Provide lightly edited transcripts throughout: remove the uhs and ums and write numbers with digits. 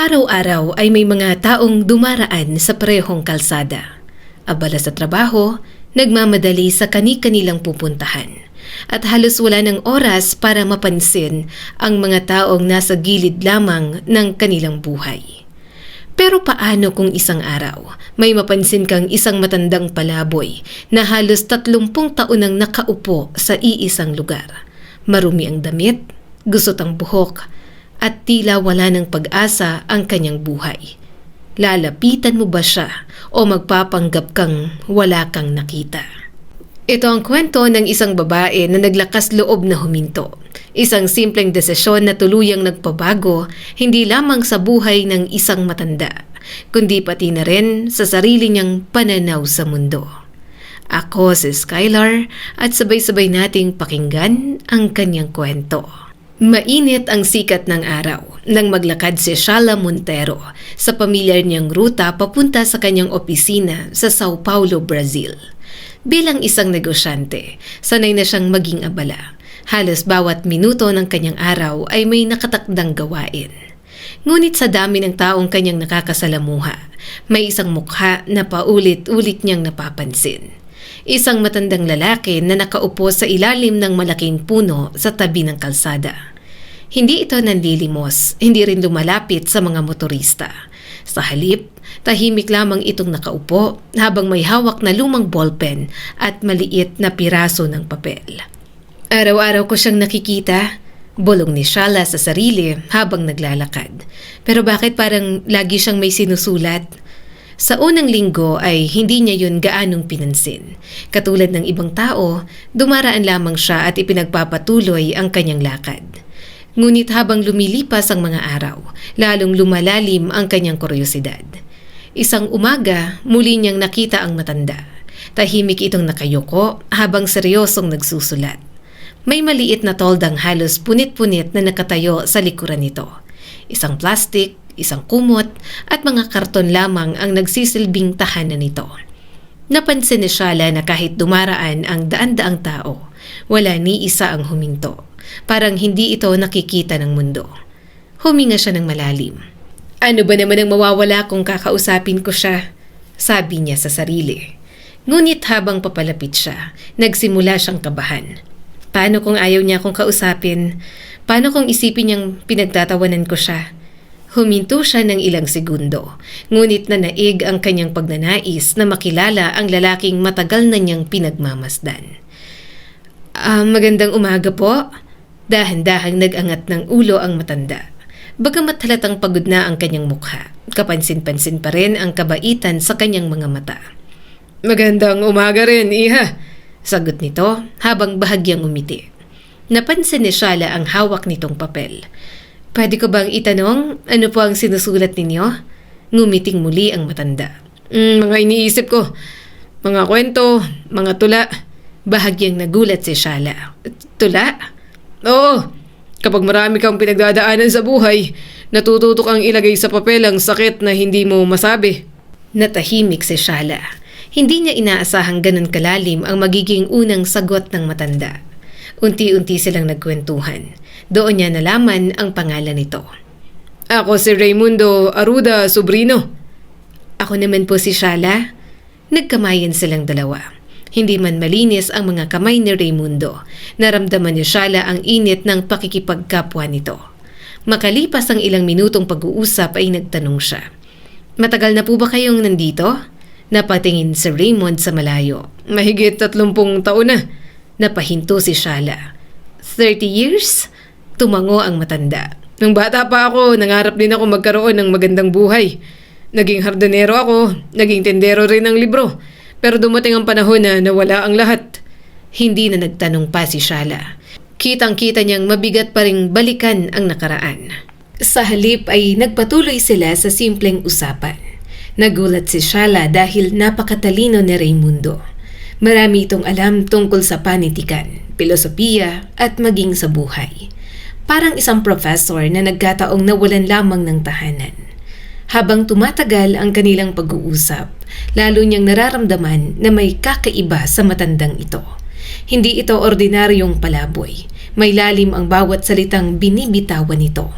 Araw-araw ay may mga taong dumaraan sa parehong kalsada. Abala sa trabaho, nagmamadali sa kani-kanilang pupuntahan. At halos wala ng oras para mapansin ang mga taong nasa gilid lamang ng kanilang buhay. Pero paano kung isang araw may mapansin kang isang matandang palaboy na halos 30 taon nang nakaupo sa iisang lugar? Marumi ang damit, gusot ang buhok, at tila wala ng pag-asa ang kanyang buhay. Lalapitan mo ba siya o magpapanggap kang wala kang nakita? Ito ang kwento ng isang babae na naglakas loob na huminto. Isang simpleng desisyon na tuluyang nagpabago hindi lamang sa buhay ng isang matanda, kundi pati na rin sa sarili niyang pananaw sa mundo. Ako si Skylar at sabay-sabay nating pakinggan ang kanyang kwento. Mainit ang sikat ng araw nang maglakad si Shala Montero sa pamilyar niyang ruta papunta sa kanyang opisina sa Sao Paulo, Brazil. Bilang isang negosyante, sanay na siyang maging abala. Halos bawat minuto ng kanyang araw ay may nakatakdang gawain. Ngunit sa dami ng taong kanyang nakakasalamuha, may isang mukha na paulit-ulit niyang napapansin. Isang matandang lalaki na nakaupo sa ilalim ng malaking puno sa tabi ng kalsada. Hindi ito nanlilimos, hindi rin lumalapit sa mga motorista. Sa halip, tahimik lamang itong nakaupo habang may hawak na lumang ballpen at maliit na piraso ng papel. Araw-araw ko siyang nakikita, bulong ni Shala sa sarili habang naglalakad. Pero bakit parang lagi siyang may sinusulat? Sa unang linggo ay hindi niya yun gaanong pinansin. Katulad ng ibang tao, dumaraan lamang siya at ipinagpapatuloy ang kanyang lakad. Ngunit habang lumilipas ang mga araw, lalong lumalalim ang kanyang kuryosidad. Isang umaga, muli niyang nakita ang matanda. Tahimik itong nakayuko habang seryosong nagsusulat. May maliit na toldang halos punit-punit na nakatayo sa likuran nito. Isang plastik, isang kumot at mga karton lamang ang nagsisilbing tahanan nito. Napansin ni Shala na kahit dumaraan ang daan-daang tao, wala ni isa ang huminto. Parang hindi ito nakikita ng mundo. Huminga siya ng malalim. Ano ba naman ang mawawala kung kakausapin ko siya? Sabi niya sa sarili. Ngunit habang papalapit siya, nagsimula siyang kabahan. Paano kung ayaw niya akong kausapin? Paano kung isipin niyang pinagtatawanan ko siya? Huminto siya ng ilang segundo, ngunit nanaig ang kanyang pagnanais na makilala ang lalaking matagal na niyang pinagmamasdan. Magandang umaga po. Dahan-dahang nag-angat ng ulo ang matanda. Bagamat halatang pagod na ang kanyang mukha, kapansin-pansin pa rin ang kabaitan sa kanyang mga mata. Magandang umaga rin, iha, sagot nito habang bahagyang umiti. Napansin ni Shala ang hawak nitong papel. Pwede ko bang itanong ano po ang sinusulat ninyo? Ngumiting muli ang matanda. Mga iniisip ko. Mga kwento, mga tula. Bahagyang nagulat si Shala. Tula? Oo. Kapag marami kang pinagdadaanan sa buhay, natututo kang ilagay sa papel ang sakit na hindi mo masabi. Natahimik si Shala. Hindi niya inaasahang ganun kalalim ang magiging unang sagot ng matanda. Unti-unti silang nagkwentuhan. Doon niya nalaman ang pangalan nito. Ako si Raimundo Arruda Sobrino. Ako naman po si Shala. Nagkamayan silang dalawa. Hindi man malinis ang mga kamay ni Raimundo. Naramdaman ni Shala ang init ng pakikipagkapwa nito. Makalipas ang ilang minutong pag-uusap ay nagtanong siya. Matagal na po ba kayong nandito? Napatingin si Raymond sa malayo. Mahigit 30 taon na. Napahinto si Shala. 30 years? Tumango ang matanda. Nung bata pa ako, nangarap din ako magkaroon ng magandang buhay. Naging hardinero ako, naging tendero rin ng libro. Pero dumating ang panahon na nawala ang lahat. Hindi na nagtanong pa si Shala. Kitang-kita niyang mabigat pa ring balikan ang nakaraan. Sa halip ay nagpatuloy sila sa simpleng usapan. Nagulat si Shala dahil napakatalino ni Raimundo. Marami itong alam tungkol sa panitikan, pilosopiya at maging sa buhay. Parang isang professor na nagkataong nawalan lamang ng tahanan. Habang tumatagal ang kanilang pag-uusap, lalo niyang nararamdaman na may kakaiba sa matandang ito. Hindi ito ordinaryong palaboy. May lalim ang bawat salitang binibitawan nito.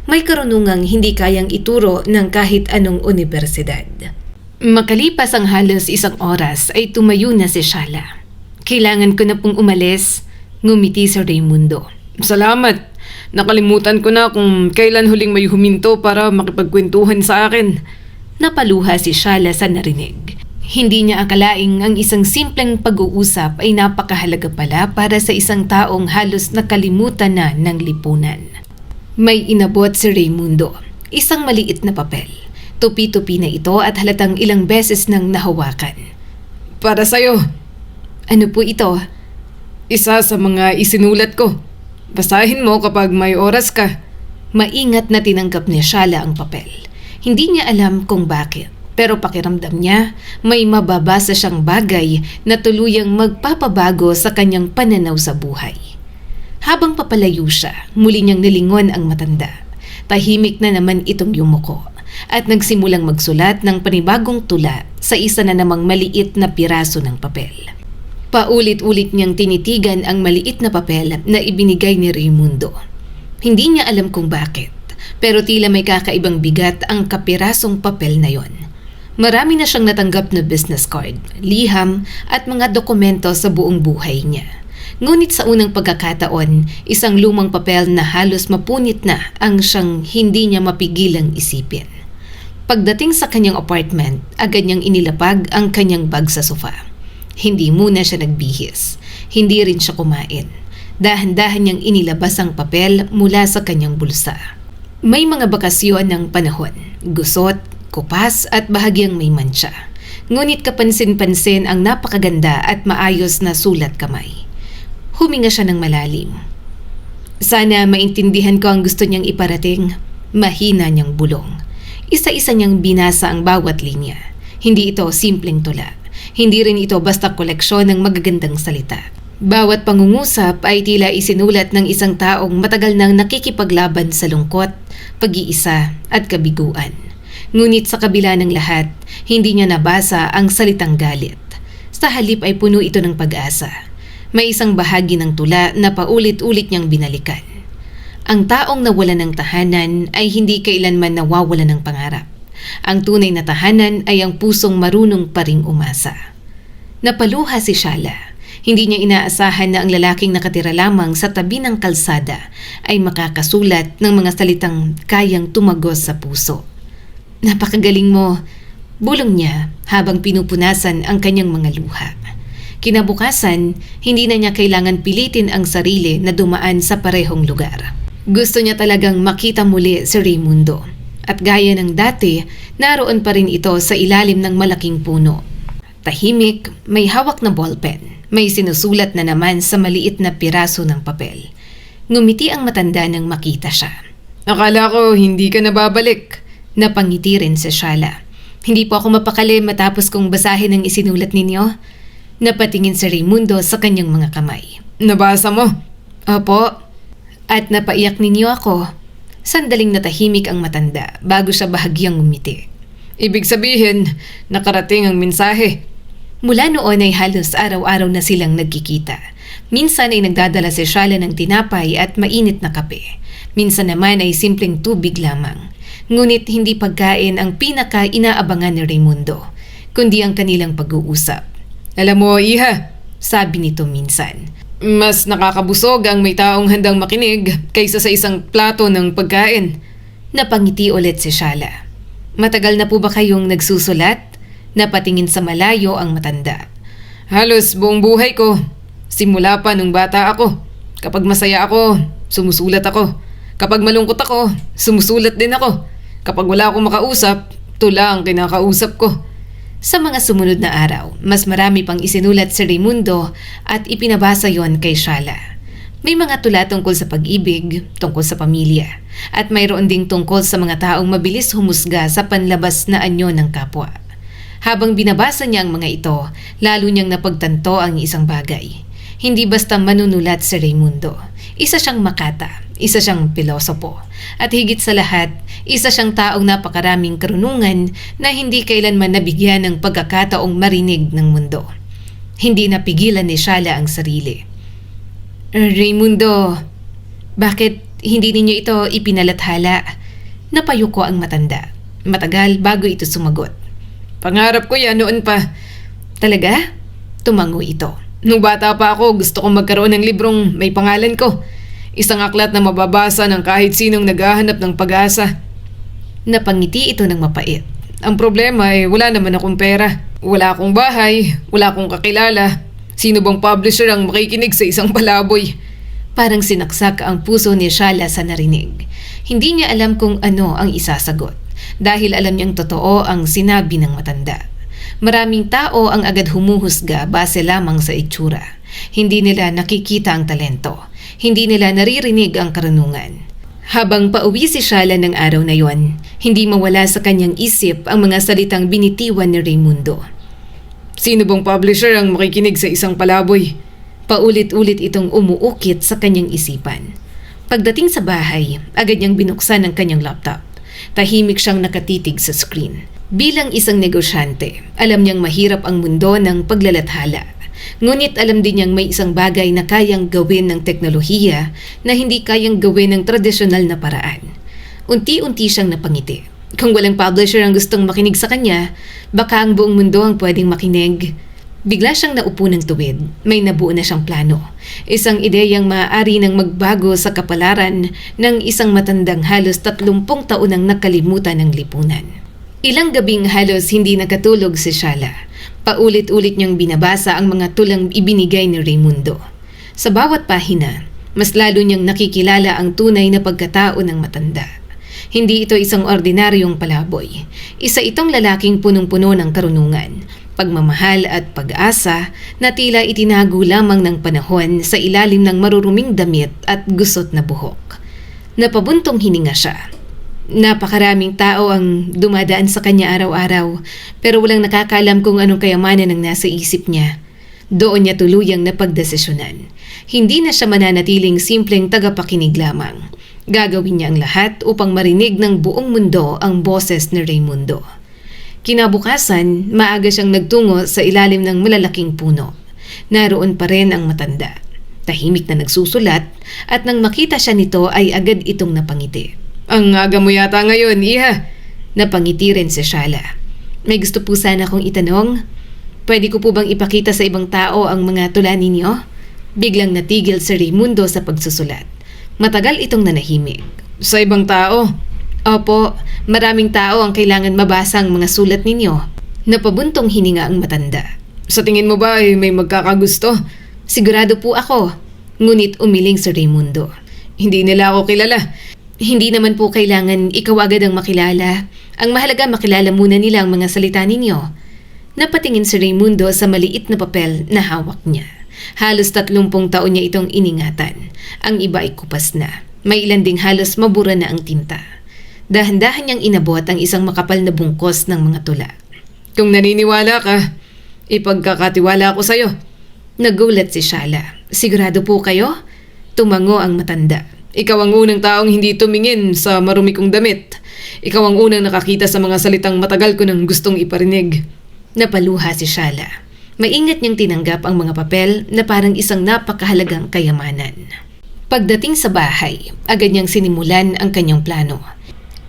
May karunungang hindi kayang ituro ng kahit anong unibersidad. Makalipas ang halos 1 oras ay tumayo na si Shala. Kailangan ko na pong umalis, ngumiti si Raimundo. Salamat. Nakalimutan ko na kung kailan huling may huminto para makipagkwentuhan sa akin. Napaluha si Shala sa narinig. Hindi niya akalaing ang isang simpleng pag-uusap ay napakahalaga pala para sa isang taong halos nakalimutan na ng lipunan. May inabot si Raimundo, isang maliit na papel. Tupi-tupi na ito at halatang ilang beses nang nahawakan. Para sa'yo. Ano po ito? Isa sa mga isinulat ko. Basahin mo kapag may oras ka. Maingat na tinanggap ni Shala ang papel. Hindi niya alam kung bakit, pero pakiramdam niya may mababasa siyang bagay na tuluyang magpapabago sa kanyang pananaw sa buhay. Habang papalayo siya, muli niyang nilingon ang matanda. Tahimik na naman itong yumuko at nagsimulang magsulat ng panibagong tula sa isa na namang maliit na piraso ng papel. Paulit-ulit niyang tinitigan ang maliit na papel na ibinigay ni Raimundo. Hindi niya alam kung bakit, pero tila may kakaibang bigat ang kapirasong papel na yon. Marami na siyang natanggap na business card, liham at mga dokumento sa buong buhay niya. Ngunit sa unang pagkakataon, isang lumang papel na halos mapunit na ang siyang hindi niya mapigilang isipin. Pagdating sa kanyang apartment, agad niyang inilapag ang kanyang bag sa sofa. Hindi muna siya nagbihis. Hindi rin siya kumain. Dahan-dahan niyang inilabas ang papel mula sa kanyang bulsa. May mga bakasyon ng panahon, gusot, kupas at bahagyang may mantsa. Ngunit kapansin-pansin ang napakaganda at maayos na sulat kamay. Huminga siya ng malalim. Sana maintindihan ko ang gusto niyang iparating. Mahina niyang bulong. Isa-isa niyang binasa ang bawat linya. Hindi ito simpleng tula. Hindi rin ito basta koleksyon ng magagandang salita. Bawat pangungusap ay tila isinulat ng isang taong matagal nang nakikipaglaban sa lungkot, pag-iisa at kabiguan. Ngunit sa kabila ng lahat, hindi niya nabasa ang salitang galit. Sa halip ay puno ito ng pag-asa. May isang bahagi ng tula na paulit-ulit niyang binalikan. Ang taong nawalan ng tahanan ay hindi kailanman nawawalan ng pangarap. Ang tunay na tahanan ay ang pusong marunong pa ring umasa. Napaluha si Shala. Hindi niya inaasahan na ang lalaking nakatira lamang sa tabi ng kalsada ay makakasulat ng mga salitang kayang tumagos sa puso. Napakagaling mo, bulong niya habang pinupunasan ang kanyang mga luha. Kinabukasan, hindi na niya kailangan pilitin ang sarili na dumaan sa parehong lugar. Gusto niya talagang makita muli si Raimundo. At gaya ng dati, naroon pa rin ito sa ilalim ng malaking puno. Tahimik, may hawak na ballpen. May sinusulat na naman sa maliit na piraso ng papel. Ngumiti ang matanda nang makita siya. Akala ko hindi ka nababalik. Napangiti rin si Shala. Hindi po ako mapakali matapos kong basahin ang isinulat ninyo. Napatingin si Raimundo sa kanyang mga kamay. Nabasa mo? Opo. At napaiyak ninyo ako. Sandaling natahimik ang matanda bago siya bahagyang umiti. Ibig sabihin, nakarating ang mensahe. Mula noon ay halos araw-araw na silang nagkikita. Minsan ay nagdadala si Shala ng tinapay at mainit na kape. Minsan naman ay simpleng tubig lamang. Ngunit hindi pagkain ang pinaka-inaabangan ni Raimundo, kundi ang kanilang pag-uusap. Alam mo, Iha, sabi nito minsan. Mas nakakabusog ang may taong handang makinig kaysa sa isang plato ng pagkain. Napangiti ulit si Shala. Matagal na po ba kayong nagsusulat? Napatingin sa malayo ang matanda. Halos buong buhay ko. Simula pa nung bata ako. Kapag masaya ako, sumusulat ako. Kapag malungkot ako, sumusulat din ako. Kapag wala akong makausap, tula ang kinakausap ko. Sa mga sumunod na araw, mas marami pang isinulat si Raimundo at ipinabasa yon kay Shala. May mga tula tungkol sa pag-ibig, tungkol sa pamilya, at mayroon ding tungkol sa mga taong mabilis humusga sa panlabas na anyo ng kapwa. Habang binabasa niya ang mga ito, lalo niyang napagtanto ang isang bagay. Hindi basta manunulat si Raimundo. Isa siyang makata, isa siyang pilosopo, at higit sa lahat, isa siyang taong napakaraming karunungan na hindi kailanman nabigyan ng pagkakataong marinig ng mundo. Hindi napigilan ni Shala ang sarili. Raimundo, bakit hindi ninyo ito ipinalathala. Napayuko ang matanda. Matagal bago ito sumagot. Pangarap ko yan noon pa. Talaga? Tumango ito. Nung bata pa ako, gusto kong magkaroon ng librong may pangalan ko. Isang aklat na mababasa ng kahit sinong naghahanap ng pag-asa. Napangiti ito ng mapait. Ang problema ay wala naman akong pera. Wala akong bahay, wala akong kakilala. Sino bang publisher ang makikinig sa isang palaboy? Parang sinaksak ang puso ni Shala sa narinig. Hindi niya alam kung ano ang isasagot dahil alam niyang totoo ang sinabi ng matanda. Maraming tao ang agad humuhusga base lamang sa itsura. Hindi nila nakikita ang talento. Hindi nila naririnig ang karunungan. Habang pauwi si Shala ng araw na yon, hindi mawala sa kanyang isip ang mga salitang binitiwan ni Raimundo. Sino bang publisher ang makikinig sa isang palaboy? Paulit-ulit itong umuukit sa kanyang isipan. Pagdating sa bahay, agad niyang binuksan ang kanyang laptop. Tahimik siyang nakatitig sa screen. Bilang isang negosyante, alam niyang mahirap ang mundo ng paglalathala. Ngunit alam din niyang may isang bagay na kayang gawin ng teknolohiya na hindi kayang gawin ng tradisyonal na paraan. Unti-unti siyang napangiti. Kung walang publisher ang gustong makinig sa kanya, baka ang buong mundo ang pwedeng makinig. Bigla siyang naupo ng tuwid. May nabuo na siyang plano. Isang ideyang maaari nang magbago sa kapalaran ng isang matandang halos 30 taon nang nakalimutan ng lipunan. Ilang gabing halos hindi nakatulog si Shala. Paulit-ulit niyang binabasa ang mga tulang ibinigay ni Raimundo. Sa bawat pahina, mas lalo niyang nakikilala ang tunay na pagkatao ng matanda. Hindi ito isang ordinaryong palaboy. Isa itong lalaking punong-puno ng karunungan, pagmamahal at pag-asa na tila itinago lamang ng panahon sa ilalim ng maruruming damit at gusot na buhok. Napabuntong hininga siya. Napakaraming tao ang dumadaan sa kanya araw-araw pero walang nakakaalam kung anong kayamanan ang nasa isip niya. Doon niya tuluyang napagdesisyonan. Hindi na siya mananatiling simpleng tagapakinig lamang. Gagawin niya ang lahat upang marinig ng buong mundo ang boses ni Raimundo. Kinabukasan, maaga siyang nagtungo sa ilalim ng malalaking puno. Naroon pa rin ang matanda. Tahimik na nagsusulat at nang makita siya nito ay agad itong napangiti. Ang aga mo yata ngayon, Iha. Napangiti rin si Shala. May gusto po sana akong itanong. Pwede ko po bang ipakita sa ibang tao ang mga tula ninyo? Biglang natigil si Raimundo sa pagsusulat. Matagal itong nanahimik. Sa ibang tao? Opo, maraming tao ang kailangan mabasa ang mga sulat ninyo. Napabuntong hininga ang matanda. Sa tingin mo ba ay may magkakagusto? Sigurado po ako. Ngunit umiling si Raimundo. Hindi nila ako kilala. Hindi naman po kailangan ikaw agad ang makilala. Ang mahalaga makilala muna nila ang mga salita ninyo. Napatingin si Raimundo sa maliit na papel na hawak niya. Halos 30 taon niya itong iningatan. Ang iba ay kupas na. May ilan ding halos mabura na ang tinta. Dahan-dahan niyang inabot ang isang makapal na bungkos ng mga tula. Kung naniniwala ka, ipagkakatiwala ko sa'yo. Nagulat si Shala. Sigurado po kayo? Tumango ang matanda. Ikaw ang unang taong hindi tumingin sa marumi kong damit. Ikaw ang unang nakakita sa mga salitang matagal ko nang gustong iparinig. Napaluha si Shala. Maingat niyang tinanggap ang mga papel na parang isang napakahalagang kayamanan. Pagdating sa bahay, agad niyang sinimulan ang kanyang plano.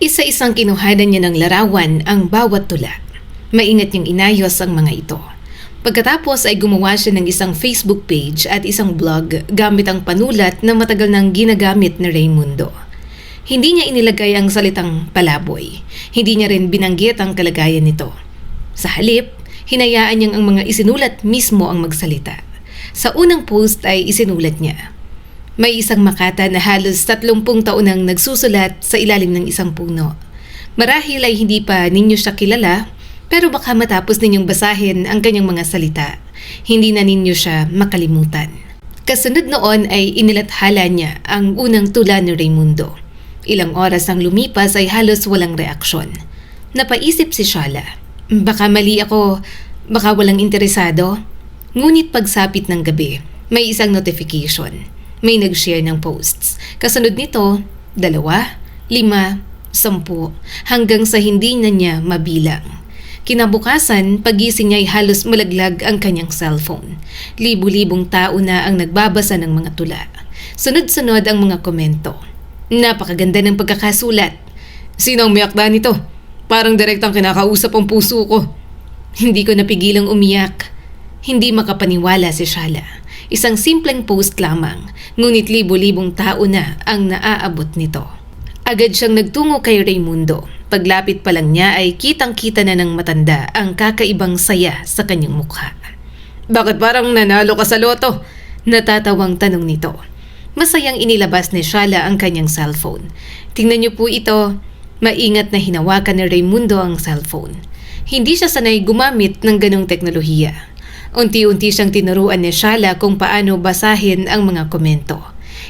Isa-isang kinuhanan niya ng larawan ang bawat tula. Maingat niyang inayos ang mga ito. Pagkatapos ay gumawa siya ng isang Facebook page at isang blog gamit ang panulat na matagal nang ginagamit ni Raimundo. Hindi niya inilagay ang salitang palaboy. Hindi niya rin binanggit ang kalagayan nito. Sa halip, hinayaan niyang ang mga isinulat mismo ang magsalita. Sa unang post ay isinulat niya, may isang makata na halos 30 taon nang nagsusulat sa ilalim ng isang puno. Marahil ay hindi pa ninyo siya kilala, pero baka matapos ninyong basahin ang kanyang mga salita, hindi na ninyo siya makalimutan. Kasunod noon ay inilathala niya ang unang tula ni Raimundo. Ilang oras ang lumipas ay halos walang reaksyon. Napaisip si Shala, baka mali ako, baka walang interesado. Ngunit pagsapit ng gabi, may isang notification. May nag-share ng posts. Kasunod nito, 2, 5, 10, hanggang sa hindi na niya mabilang. Kinabukasan, pagising niya ay halos malaglag ang kanyang cellphone. Libu-libong tao na ang nagbabasa ng mga tula. Sunod-sunod ang mga komento. Napakaganda ng pagkakasulat. Sino ang may akda nito? Parang direktang kinakausap ang puso ko. Hindi ko napigilang umiyak. Hindi makapaniwala si Shala. Isang simpleng post lamang, ngunit libo-libong tao na ang naaabot nito. Agad siyang nagtungo kay Raymundo. Paglapit pa lang niya ay kitang-kita na ng matanda ang kakaibang saya sa kanyang mukha. Bakit parang nanalo ka sa loto? Natatawang tanong nito. Masayang inilabas ni Shala ang kanyang cellphone. Tingnan niyo po ito. Maingat na hinawakan ni Raymundo ang cellphone. Hindi siya sanay gumamit ng ganong teknolohiya. Unti-unti siyang tinuruan ni Shala kung paano basahin ang mga komento.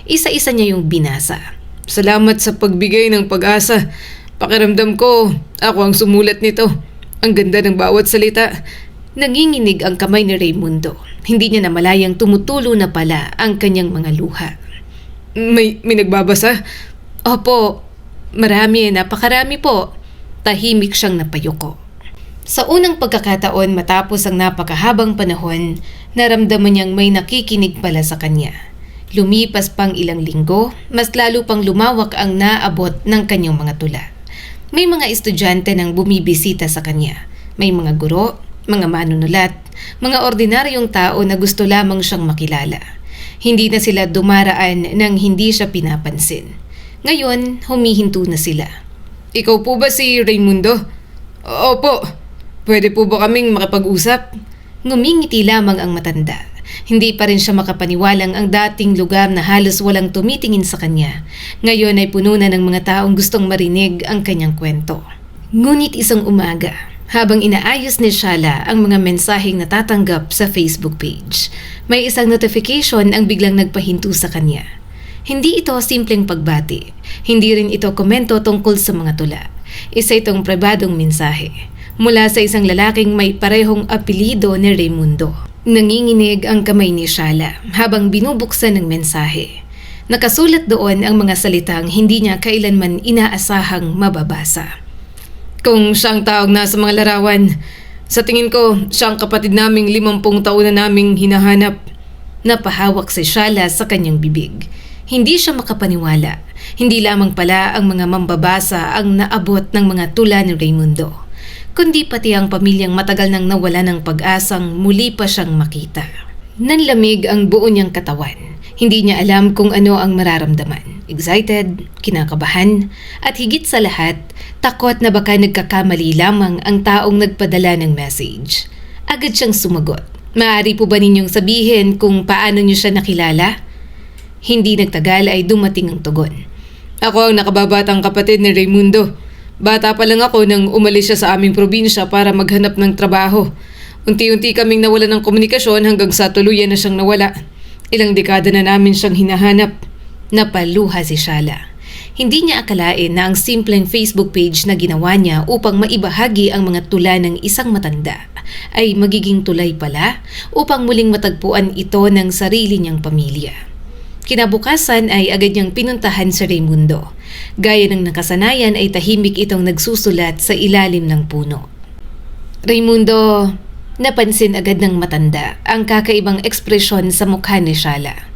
Isa-isa niya yung binasa. Salamat sa pagbigay ng pag-asa. Pakiramdam ko, ako ang sumulat nito. Ang ganda ng bawat salita. Nanginginig ang kamay ni Raymundo. Hindi niya namalayang tumutulo na pala ang kanyang mga luha. May nagbabasa? Opo, marami, napakarami po. Tahimik siyang napayuko. Sa unang pagkakataon matapos ang napakahabang panahon, naramdaman niyang may nakikinig pala sa kanya. Lumipas pang ilang linggo, mas lalo pang lumawak ang naabot ng kanyang mga tula. May mga estudyante nang bumibisita sa kanya. May mga guro, mga manunulat, mga ordinaryong tao na gusto lamang siyang makilala. Hindi na sila dumaraan nang hindi siya pinapansin. Ngayon, humihinto na sila. Ikaw po ba si Raymundo? Opo. Pwede po ba kaming makapag-usap? Ngumingiti lamang ang matanda. Hindi pa rin siya makapaniwalang ang dating lugar na halos walang tumitingin sa kanya. Ngayon ay puno na ng mga taong gustong marinig ang kanyang kwento. Ngunit isang umaga, habang inaayos ni Shala ang mga mensaheng natatanggap sa Facebook page, may isang notification ang biglang nagpahinto sa kanya. Hindi ito simpleng pagbati. Hindi rin ito komento tungkol sa mga tula. Isa itong pribadong mensahe mula sa isang lalaking may parehong apelido ni Raymundo. Nanginginig ang kamay ni Shala habang binubuksan ng mensahe. Nakasulat doon ang mga salitang hindi niya kailanman inaasahang mababasa. Kung siyang tawag na sa mga larawan, sa tingin ko siyang kapatid naming 50 taon na naming hinahanap. Napahawak si Shala sa kanyang bibig. Hindi siya makapaniwala. Hindi lamang pala ang mga mambabasa ang naabot ng mga tula ni Raymundo, kundi pati ang pamilyang matagal nang nawala ng pag-asang muli pa siyang makita. Nanlamig ang buo niyang katawan. Hindi niya alam kung ano ang mararamdaman. Excited, kinakabahan, at higit sa lahat, takot na baka nagkakamali lamang ang taong nagpadala ng message. Agad siyang sumagot. Maaari po ba ninyong sabihin kung paano niyo siya nakilala? Hindi nagtagal ay dumating ang tugon. Ako ang nakababatang kapatid ni Raymundo. Bata pa lang ako nang umalis siya sa aming probinsya para maghanap ng trabaho. Unti-unti kaming nawala ng komunikasyon hanggang sa tuluyan na siyang nawala. Ilang dekada na namin siyang hinahanap. Napaluha si Shala. Hindi niya akalain na ang simpleng Facebook page na ginawa niya upang maibahagi ang mga tula ng isang matanda ay magiging tulay pala upang muling matagpuan ito ng sarili niyang pamilya. Kinabukasan ay agad niyang pinuntahan si Raymundo. Gaya ng nakasanayan ay tahimik itong nagsusulat sa ilalim ng puno. Raymundo, napansin agad ng matanda ang kakaibang ekspresyon sa mukha ni Shala.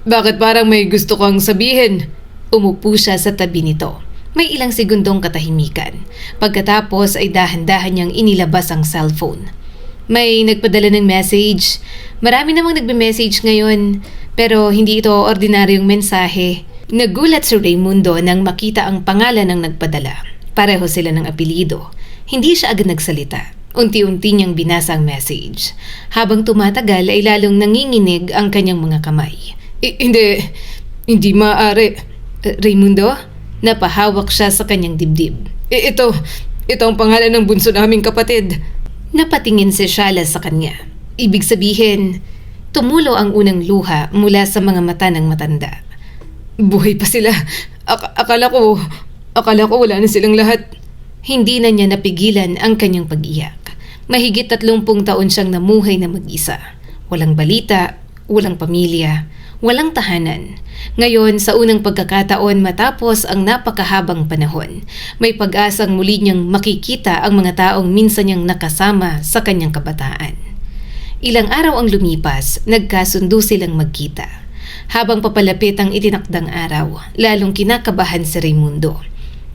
Bakit parang may gusto kang sabihin? Umupo siya sa tabi nito. May ilang segundong katahimikan. Pagkatapos ay dahan-dahan niyang inilabas ang cellphone. May nagpadala ng message. Marami namang nagbe-message ngayon, pero hindi ito ordinaryong mensahe. Nagulat si Raymundo nang makita ang pangalan ng nagpadala. Pareho sila ng apelyido. Hindi siya agad nagsalita. Unti-unti niyang binasa ang message. Habang tumatagal ay lalong nanginginig ang kanyang mga kamay. Hindi maaari. Raymundo? Napahawak siya sa kanyang dibdib. Ito ang pangalan ng bunso naming kapatid. Napatingin si Shala sa kanya. Ibig sabihin, tumulo ang unang luha mula sa mga mata ng matanda. Buhay pa sila. Akala ko wala na silang lahat. Hindi na niya napigilan ang kanyang pag-iyak. Mahigit 30 taon siyang namuhay na mag-isa. Walang balita, walang pamilya, walang tahanan. Ngayon, sa unang pagkakataon matapos ang napakahabang panahon, may pag-asang muli niyang makikita ang mga taong minsan niyang nakasama sa kanyang kabataan. Ilang araw ang lumipas, nagkasundo silang magkita. Habang papalapit ang itinakdang araw, lalong kinakabahan si Raimundo.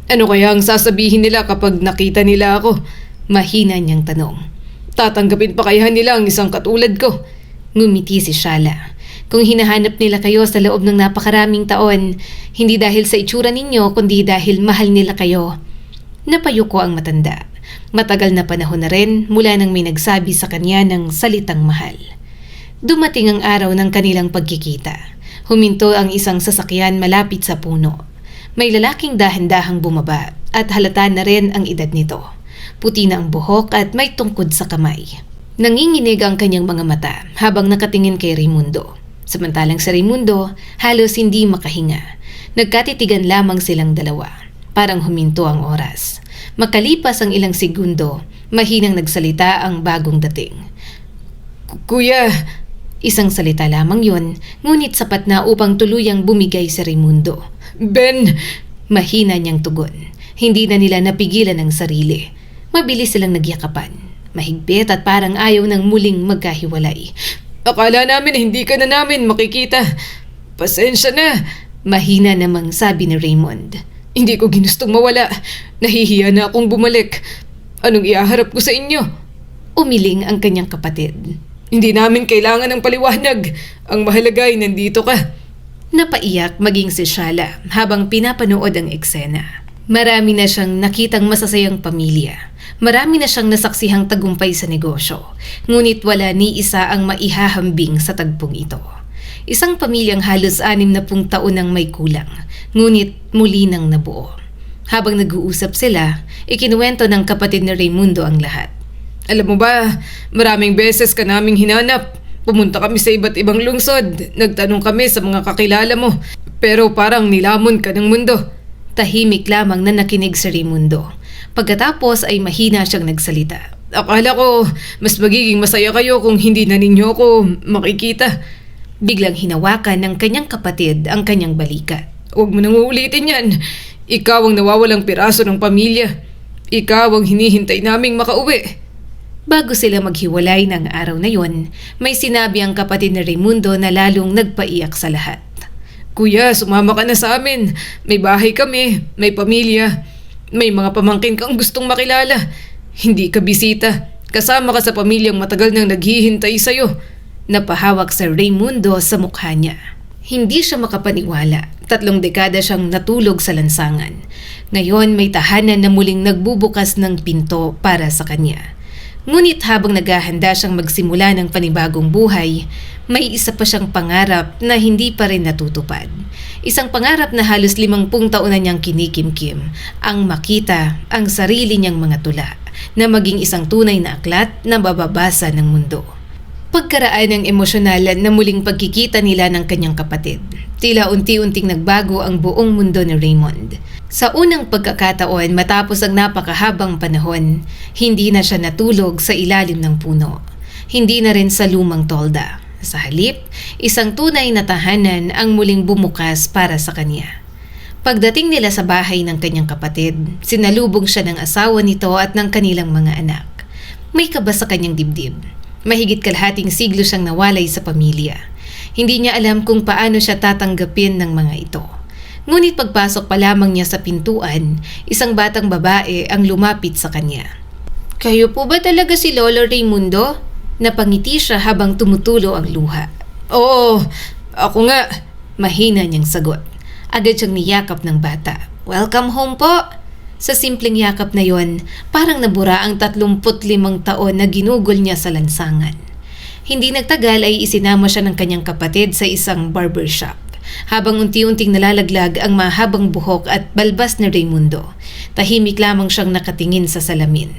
Ano kaya ang sasabihin nila kapag nakita nila ako? Mahina niyang tanong. Tatanggapin pa kaya nila ang isang katulad ko? Ngumiti si Shala. Kung hinahanap nila kayo sa loob ng napakaraming taon, hindi dahil sa itsura ninyo kundi dahil mahal nila kayo. Napayuko ang matanda. Matagal na panahon na rin mula nang may nagsabi sa kanya ng salitang mahal. Dumating ang araw ng kanilang pagkikita. Huminto ang isang sasakyan malapit sa puno. May lalaking dahan-dahang bumaba at halata na rin ang edad nito. Puti na ang buhok at may tungkod sa kamay. Nanginginig ang kanyang mga mata habang nakatingin kay Raimundo. Samantalang si Raimundo halos hindi makahinga. Nagkatitigan lamang silang dalawa. Parang huminto ang oras. Makalipas ang ilang segundo, mahinang nagsalita ang bagong dating. Kuya, isang salita lamang yon, ngunit sapat na upang tuluyang bumigay si Raimundo. Ben! Mahina niyang tugon. Hindi na nila napigilan ang sarili. Mabilis silang nagyakapan. Mahigpit at parang ayaw nang muling magkahiwalay. Akala namin hindi ka na namin makikita. Pasensya na. Mahina namang sabi ni Raymond. Hindi ko ginustong mawala. Nahihiya na akong bumalik. Anong iaharap ko sa inyo? Umiling ang kanyang kapatid. Hindi namin kailangan ng paliwanag. Ang mahalaga ay nandito ka. Napaiyak maging si Shala habang pinapanood ang eksena. Marami na siyang nakitang masasayang pamilya. Marami na siyang nasaksihang tagumpay sa negosyo. Ngunit wala ni isa ang maihahambing sa tagpong ito. Isang pamilyang halos 60 taon ang may kulang. Ngunit muli nang nabuo. Habang nag-uusap sila, ikinuwento ng kapatid ni Raimundo ang lahat. Alam mo ba, maraming beses ka naming hinanap. Pumunta kami sa iba't ibang lungsod. Nagtanong kami sa mga kakilala mo. Pero parang nilamon ka ng mundo. Tahimik lamang na nakinig si Raimundo. Pagkatapos ay mahina siyang nagsalita. Akala ko mas magiging masaya kayo kung hindi na ninyo ako makikita. Biglang hinawakan ng kanyang kapatid ang kanyang balikat. Huwag mo nang uulitin yan. Ikaw ang nawawalang piraso ng pamilya. Ikaw ang hinihintay naming makauwi. Bago sila maghiwalay ng araw na yon, may sinabi ang kapatid ni Raimundo na lalong nagpaiyak sa lahat. Kuya, sumama ka na sa amin. May bahay kami, may pamilya. May mga pamangkin kang gustong makilala. Hindi ka bisita. Kasama ka sa pamilyang matagal nang naghihintay sa'yo. Napahawak sa Raimundo sa mukha niya. Hindi siya makapaniwala. 3 dekada siyang natulog sa lansangan. Ngayon may tahanan na muling nagbubukas ng pinto para sa kanya. Ngunit habang naghahanda siyang magsimula ng panibagong buhay, may isa pa siyang pangarap na hindi pa rin natutupad. Isang pangarap na halos 50 taon na niyang kinikimkim, ang makita ang sarili niyang mga tula na maging isang tunay na aklat na bababasa ng mundo. Pagkaraan ng emosyonal na muling pagkikita nila ng kanyang kapatid, tila unti-unting nagbago ang buong mundo ni Raymond. Sa unang pagkakataon matapos ang napakahabang panahon, hindi na siya natulog sa ilalim ng puno. Hindi na rin sa lumang tolda. Sa halip, isang tunay na tahanan ang muling bumukas para sa kanya. Pagdating nila sa bahay ng kanyang kapatid, sinalubong siya ng asawa nito at ng kanilang mga anak. May kaba sa kanyang dibdib. Mahigit kalahating siglo siyang nawalay sa pamilya. Hindi niya alam kung paano siya tatanggapin ng mga ito. Ngunit pagpasok pa lamang niya sa pintuan, isang batang babae ang lumapit sa kanya. "Kayo po ba talaga si Lolo Raimundo?" Napangiti siya habang tumutulo ang luha. Oo, ako nga. Mahina niyang sagot. Agad siyang niyakap ng bata. "Welcome home po." Sa simpleng yakap na yon, parang nabura ang 35 taon na ginugol niya sa lansangan. Hindi nagtagal ay isinama siya ng kanyang kapatid sa isang barbershop. Habang unti-unting nalalaglag ang mahabang buhok at balbas ni Raimundo, tahimik lamang siyang nakatingin sa salamin.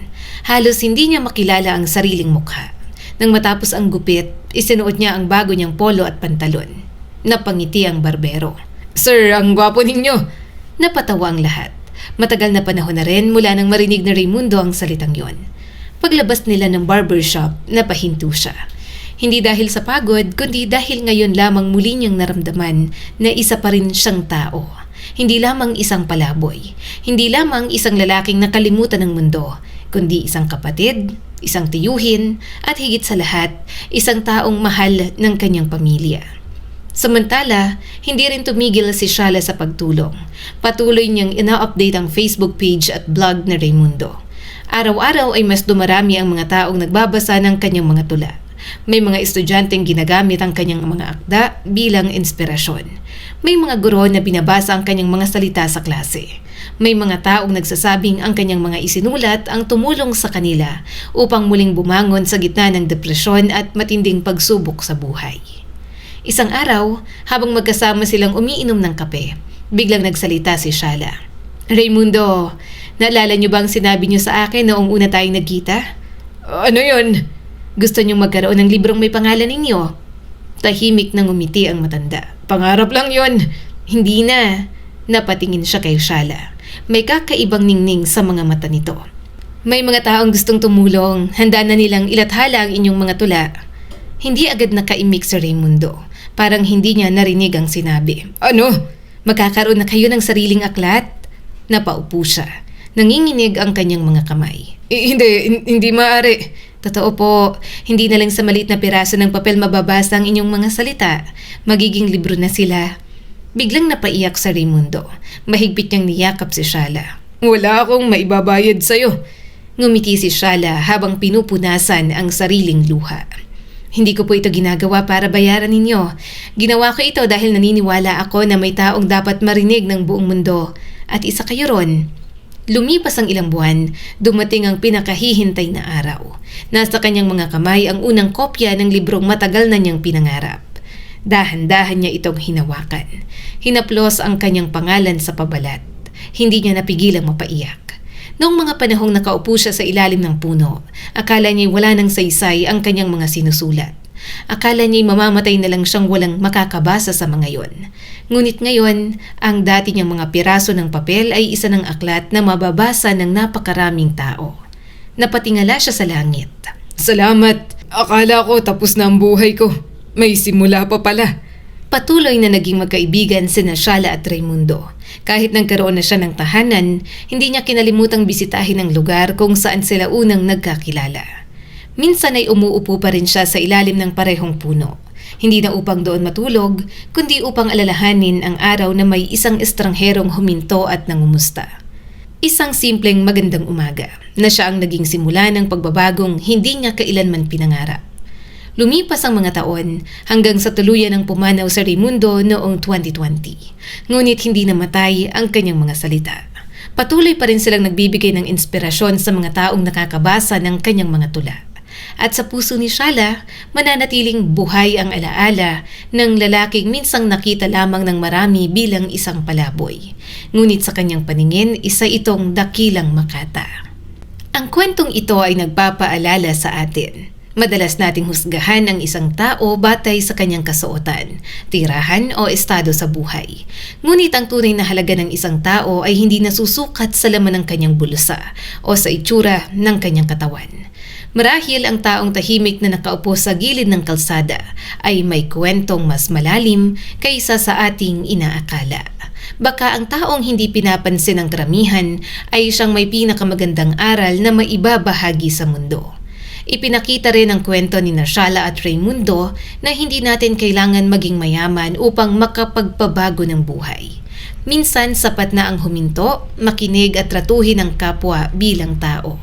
Halos hindi niya makilala ang sariling mukha. Nang matapos ang gupit, isinuot niya ang bago niyang polo at pantalon. Napangiti ang barbero. "Sir, ang gwapo ninyo." Napatawa ang lahat. Matagal na panahon na rin mula nang marinig ni Raimundo ang salitang yon. Paglabas nila ng barbershop, napahinto siya. Hindi dahil sa pagod, kundi dahil ngayon lamang muli niyang naramdaman na isa pa rin siyang tao. Hindi lamang isang palaboy. Hindi lamang isang lalaking nakalimutan ng mundo, kundi isang kapatid, isang tiyuhin, at higit sa lahat, isang taong mahal ng kanyang pamilya. Samantala, hindi rin tumigil si Shala sa pagtulong. Patuloy niyang ina-update ang Facebook page at blog ni Raimundo. Araw-araw ay mas dumarami ang mga taong nagbabasa ng kanyang mga tula. May mga estudyanteng ginagamit ang kanyang mga akda bilang inspirasyon. May mga guro na binabasa ang kanyang mga salita sa klase. May mga taong nagsasabing ang kanyang mga isinulat ang tumulong sa kanila upang muling bumangon sa gitna ng depresyon at matinding pagsubok sa buhay. Isang araw, habang magkasama silang umiinom ng kape, biglang nagsalita si Shala. "Raimundo, naalala niyo bang sinabi niyo sa akin noong una tayong nagkita?" Ano yun? "Gusto niyong magkaroon ng librong may pangalan ninyo?" Tahimik nang umiti ang matanda. Pangarap lang yun. "Hindi na." Napatingin siya kay Shala. May kakaibang ningning sa mga mata nito. "May mga taong gustong tumulong. Handa na nilang ilathala ang inyong mga tula." Hindi agad nakaimik si Raimundo. Parang hindi niya narinig ang sinabi. Ano? "Magkakaroon na kayo ng sariling aklat?" Napaupo siya. Nanginginig ang kanyang mga kamay. Hindi maaari. "Totoo po, hindi na lang sa maliit na piraso ng papel mababasa ang inyong mga salita. Magiging libro na sila." Biglang napaiyak sa Raimundo. Mahigpit niyang niyakap si Shala. Wala akong maibabayad sa'yo. Ngumiti si Shala habang pinupunasan ang sariling luha. "Hindi ko po ito ginagawa para bayaran ninyo. Ginawa ko ito dahil naniniwala ako na may taong dapat marinig ng buong mundo. At isa kayo ron." Lumipas ang ilang buwan, dumating ang pinakahihintay na araw. Nasa kanyang mga kamay ang unang kopya ng librong matagal na niyang pinangarap. Dahan-dahan niya itong hinawakan. Hinaplos ang kanyang pangalan sa pabalat. Hindi niya napigilang mapaiyak. Noong mga panahong nakaupo siya sa ilalim ng puno, akala niya'y wala ng saysay ang kanyang mga sinusulat. Akala niya'y mamamatay na lang siyang walang makakabasa sa mga yon. Ngunit ngayon, ang dati niyang mga piraso ng papel ay isa ng aklat na mababasa ng napakaraming tao. Napatingala siya sa langit. Salamat. Akala ko tapos na ang buhay ko. May simula pa pala. Patuloy na naging magkaibigan sina Shala at Raimundo. Kahit nagkaroon na siya ng tahanan, hindi niya kinalimutang bisitahin ang lugar kung saan sila unang nagkakilala. Minsan ay umuupo pa rin siya sa ilalim ng parehong puno. Hindi na upang doon matulog, kundi upang alalahanin ang araw na may isang estrangherong huminto at nangumusta. Isang simpleng magandang umaga na siya ang naging simula ng pagbabagong hindi niya kailanman pinangarap. Lumipas ang mga taon hanggang sa tuluyan ng pumanaw sa Raimundo noong 2020. Ngunit hindi namatay ang kanyang mga salita. Patuloy pa rin silang nagbibigay ng inspirasyon sa mga taong nakakabasa ng kanyang mga tula. At sa puso ni Shala, mananatiling buhay ang alaala ng lalaking minsang nakita lamang ng marami bilang isang palaboy. Ngunit sa kanyang paningin, isa itong dakilang makata. Ang kwentong ito ay nagpapaalala sa atin. Madalas nating husgahan ang isang tao batay sa kanyang kasuotan, tirahan o estado sa buhay. Ngunit ang tunay na halaga ng isang tao ay hindi nasusukat sa laman ng kanyang bulsa o sa itsura ng kanyang katawan. Marahil ang taong tahimik na nakaupo sa gilid ng kalsada ay may kwentong mas malalim kaysa sa ating inaakala. Baka ang taong hindi pinapansin ng karamihan ay siyang may pinakamagandang aral na maibabahagi sa mundo. Ipinakita rin ang kwento ni Shala at Raimundo na hindi natin kailangan maging mayaman upang makapagpabago ng buhay. Minsan sapat na ang huminto, makinig at tratuhin ang kapwa bilang tao.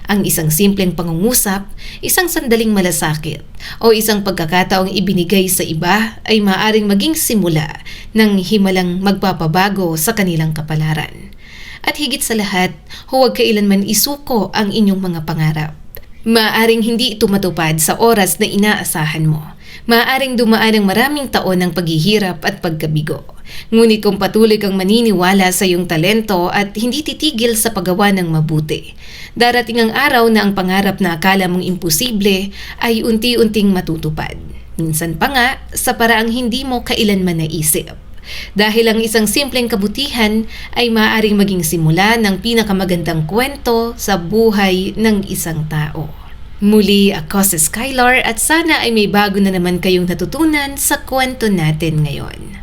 Ang isang simpleng pangungusap, isang sandaling malasakit, o isang pagkakataong ibinigay sa iba ay maaaring maging simula ng himalang magpapabago sa kanilang kapalaran. At higit sa lahat, huwag kailanman isuko ang inyong mga pangarap. Maaaring hindi ito matupad sa oras na inaasahan mo. Maaaring dumaan ang maraming taon ng paghihirap at pagkabigo. Ngunit kung patuloy kang maniniwala sa iyong talento at hindi titigil sa paggawa ng mabuti, darating ang araw na ang pangarap na akala mong imposible ay unti-unting matutupad. Minsan pa nga sa paraang hindi mo kailanman naisip. Dahil ang isang simpleng kabutihan ay maaaring maging simula ng pinakamagandang kwento sa buhay ng isang tao. Muli ako si Skylar at sana ay may bago na naman kayong natutunan sa kwento natin ngayon.